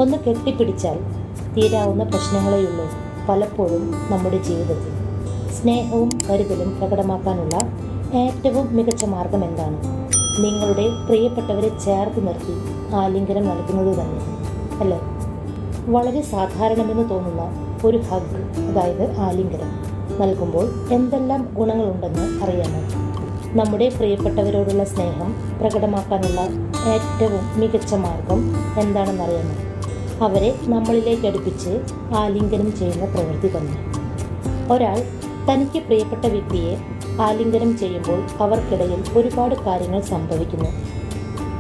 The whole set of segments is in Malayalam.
ഒന്ന് കെട്ടിപ്പിടിച്ചാൽ തീരാവുന്ന പ്രശ്നങ്ങളെയുള്ളൂ പലപ്പോഴും നമ്മുടെ ജീവിതത്തിൽ. സ്നേഹവും കരുതലും പ്രകടമാക്കാനുള്ള ഏറ്റവും മികച്ച മാർഗം എന്താണ്? നിങ്ങളുടെ പ്രിയപ്പെട്ടവരെ ചേർത്ത് നിർത്തി ആലിംഗനം നൽകുന്നത് തന്നെ അല്ലേ? വളരെ സാധാരണമെന്ന് തോന്നുന്ന ഒരു ഹഗ്, അതായത് ആലിംഗനം നൽകുമ്പോൾ എന്തെല്ലാം ഗുണങ്ങളുണ്ടെന്ന് അറിയാമോ? നമ്മുടെ പ്രിയപ്പെട്ടവരോടുള്ള സ്നേഹം പ്രകടമാക്കാനുള്ള ഏറ്റവും മികച്ച മാർഗം എന്താണെന്നറിയാമോ? അവരെ നമ്മളിലേക്ക് അടുപ്പിച്ച് ആലിംഗനം ചെയ്യുന്ന പ്രവൃത്തി തന്നെ. ഒരാൾ തനിക്ക് പ്രിയപ്പെട്ട വ്യക്തിയെ ആലിംഗനം ചെയ്യുമ്പോൾ അവർക്കിടയിൽ ഒരുപാട് കാര്യങ്ങൾ സംഭവിക്കുന്നു.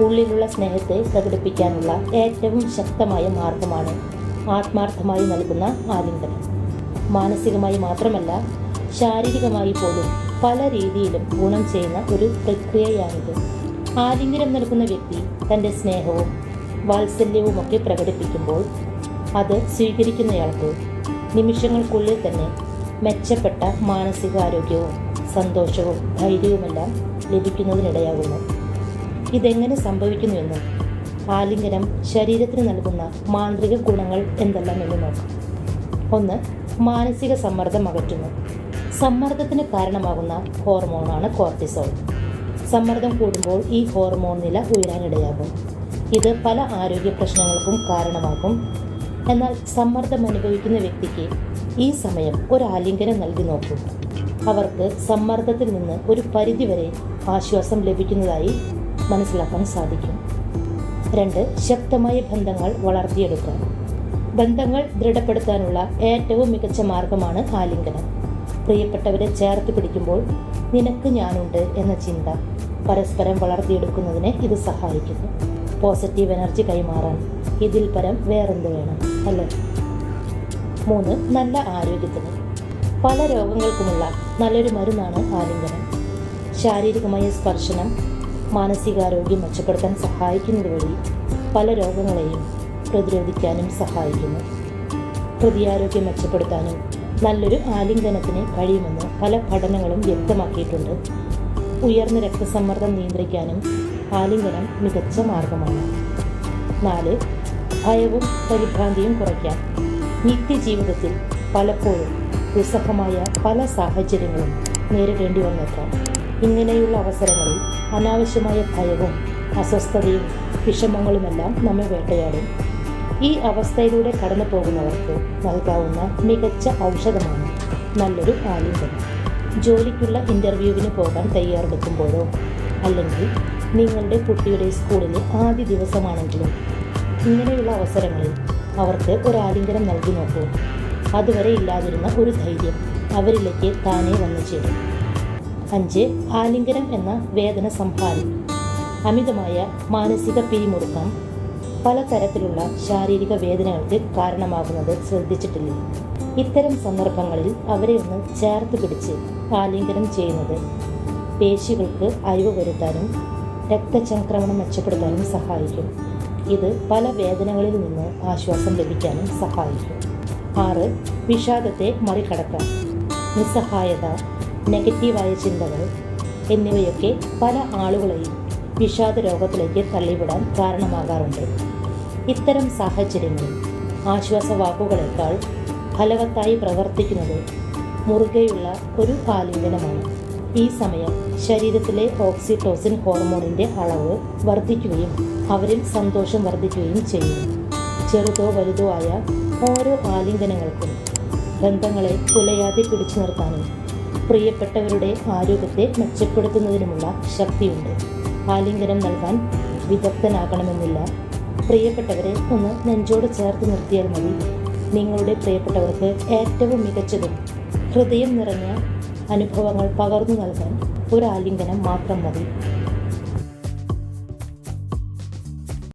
ഉള്ളിലുള്ള സ്നേഹത്തെ പ്രകടിപ്പിക്കാനുള്ള ഏറ്റവും ശക്തമായ മാർഗമാണ് ആത്മാർത്ഥമായി നൽകുന്ന ആലിംഗനം. മാനസികമായി മാത്രമല്ല, ശാരീരികമായി പോലും പല രീതിയിലും ഗുണം ചെയ്യുന്ന ഒരു പ്രക്രിയയാണിത്. ആലിംഗനം നൽകുന്ന വ്യക്തി തൻ്റെ സ്നേഹവും വാത്സല്യവുമൊക്കെ പ്രകടിപ്പിക്കുമ്പോൾ അത് സ്വീകരിക്കുന്നയാൾക്ക് നിമിഷങ്ങൾക്കുള്ളിൽ തന്നെ മെച്ചപ്പെട്ട മാനസികാരോഗ്യവും സന്തോഷവും ധൈര്യവുമെല്ലാം ലഭിക്കുന്നതിനിടയാകുന്നു. ഇതെങ്ങനെ സംഭവിക്കുന്നുവെന്നും ആലിംഗനം ശരീരത്തിന് നൽകുന്ന മാന്ത്രിക ഗുണങ്ങൾ എന്തെല്ലാം എന്ന് നോക്കാം. 1. മാനസിക സമ്മർദ്ദം അകറ്റുന്നു. സമ്മർദ്ദത്തിന് കാരണമാകുന്ന ഹോർമോണാണ് കോർട്ടിസോൾ. സമ്മർദ്ദം കൂടുമ്പോൾ ഈ ഹോർമോൺ നില ഉയരാനിടയാകും. ഇത് പല ആരോഗ്യ പ്രശ്നങ്ങൾക്കും കാരണമാകും. എന്നാൽ സമ്മർദ്ദം അനുഭവിക്കുന്ന വ്യക്തിക്ക് ഈ സമയം ഒരു ആലിംഗനം നൽകി നോക്കൂ. അവർക്ക് സമ്മർദ്ദത്തിൽ നിന്ന് ഒരു പരിധിവരെ ആശ്വാസം ലഭിക്കുന്നതായി മനസ്സിലാക്കാൻ സാധിക്കും. 2. ശക്തമായ ബന്ധങ്ങൾ വളർത്തിയെടുക്കുക. ബന്ധങ്ങൾ ദൃഢപ്പെടുത്താനുള്ള ഏറ്റവും മികച്ച മാർഗമാണ് ആലിംഗനം. പ്രിയപ്പെട്ടവരെ ചേർത്ത് പിടിക്കുമ്പോൾ നിനക്ക് ഞാനുണ്ട് എന്ന ചിന്ത പരസ്പരം വളർത്തിയെടുക്കുന്നതിന് ഇത് സഹായിക്കുന്നു. പോസിറ്റീവ് എനർജി കൈമാറാൻ ഇതിൽ പരം വേറെന്ത് വേണം അല്ലേ? 3. നല്ല ആരോഗ്യത്തിന്. പല രോഗങ്ങൾക്കുമുള്ള നല്ലൊരു മരുന്നാണ് ആലിംഗനം. ശാരീരികമായ സ്പർശനം മാനസികാരോഗ്യം മെച്ചപ്പെടുത്താൻ സഹായിക്കുന്നത് വഴി പല രോഗങ്ങളെയും പ്രതിരോധിക്കാനും സഹായിക്കുന്നു. ഹൃദയാരോഗ്യം മെച്ചപ്പെടുത്താനും നല്ലൊരു ആലിംഗനത്തിന് കഴിയുമെന്ന് പല പഠനങ്ങളും വ്യക്തമാക്കിയിട്ടുണ്ട്. ഉയർന്ന രക്തസമ്മർദ്ദം നിയന്ത്രിക്കാനും ആലിംഗനം മികച്ച മാർഗമാണ്. 4. ഭയവും പരിഭ്രാന്തിയും കുറയ്ക്കാൻ. നിത്യജീവിതത്തിൽ പലപ്പോഴും ദുസ്സഹമായ പല സാഹചര്യങ്ങളും നേരിടേണ്ടി വന്നേക്കാം. ഇങ്ങനെയുള്ള അവസരങ്ങളിൽ അനാവശ്യമായ ഭയവും അസ്വസ്ഥതയും വിഷമങ്ങളുമെല്ലാം നമ്മെ വേട്ടയാടും. ഈ അവസ്ഥയിലൂടെ കടന്നു പോകുന്നവർക്ക് നൽകാവുന്ന മികച്ച ഔഷധമാണ് നല്ലൊരു ആലിംഗനം. ജോലിക്കുള്ള ഇൻ്റർവ്യൂവിന് പോകാൻ തയ്യാറെടുക്കുമ്പോഴോ അല്ലെങ്കിൽ നിങ്ങളുടെ കുട്ടിയുടെ സ്കൂളിലെ ആദ്യ ദിവസമാണെങ്കിലും ഇങ്ങനെയുള്ള അവസരങ്ങളിൽ അവർക്ക് ഒരു ആലിംഗനം നൽകി നോക്കൂ. അതുവരെ ഇല്ലാതിരുന്ന ഒരു ധൈര്യം അവരിലേക്ക് താനേ വന്നു ചേരും. 5. ആലിംഗനം എന്ന വേദന സംഹാരി. അമിതമായ മാനസിക പിരിമുറുക്കം പലതരത്തിലുള്ള ശാരീരിക വേദനകൾക്ക് കാരണമാകുന്നത് ശ്രദ്ധിച്ചിട്ടില്ലേ? ഇത്തരം സന്ദർഭങ്ങളിൽ അവരെ ഒന്ന് ചേർത്ത് പിടിച്ച് ആലിംഗനം ചെയ്യുന്നത് പേശികൾക്ക് അയവ് വരുത്താനും രക്തചംക്രമണം മെച്ചപ്പെടുത്താനും സഹായിക്കും. ഇത് പല വേദനകളിൽ നിന്ന് ആശ്വാസം ലഭിക്കാനും സഹായിക്കും. 6. വിഷാദത്തെ മറികടക്കാൻ. നിസ്സഹായത, നെഗറ്റീവായ ചിന്തകൾ എന്നിവയൊക്കെ പല ആളുകളെയും വിഷാദ രോഗത്തിലേക്ക് തള്ളിവിടാൻ കാരണമാകാറുണ്ട്. ഇത്തരം സാഹചര്യങ്ങളിൽ ആശ്വാസവാക്കുകളേക്കാൾ ഫലവത്തായി പ്രവർത്തിക്കുന്നത് മുറുകെയുള്ള ഒരു ആലിംഗനമാണ്. ഈ സമയം ശരീരത്തിലെ ഓക്സിറ്റോസിൻ ഹോർമോണിൻ്റെ അളവ് വർദ്ധിക്കുകയും അവരിൽ സന്തോഷം വർദ്ധിക്കുകയും ചെയ്യുന്നു. ചെറുതോ വലുതോ ആയ ഓരോ ആലിംഗനങ്ങൾക്കും ബന്ധങ്ങളെ കുലയാതെ പിടിച്ചു നിർത്താനും പ്രിയപ്പെട്ടവരുടെ ആരോഗ്യത്തെ മെച്ചപ്പെടുത്തുന്നതിനുമുള്ള ശക്തിയുണ്ട്. ആലിംഗനം നൽകാൻ വിദഗ്ധനാകണമെന്നില്ല. പ്രിയപ്പെട്ടവരെ ഒന്ന് നെഞ്ചോട് ചേർത്ത് നിർത്തിയാൽ മതി. നിങ്ങളുടെ പ്രിയപ്പെട്ടവർക്ക് ഏറ്റവും മികച്ചതും ഹൃദയം നിറഞ്ഞ അനുഭവങ്ങൾ പകർന്നു നൽകാൻ ഒരു ആലിംഗനം മാത്രം മതി.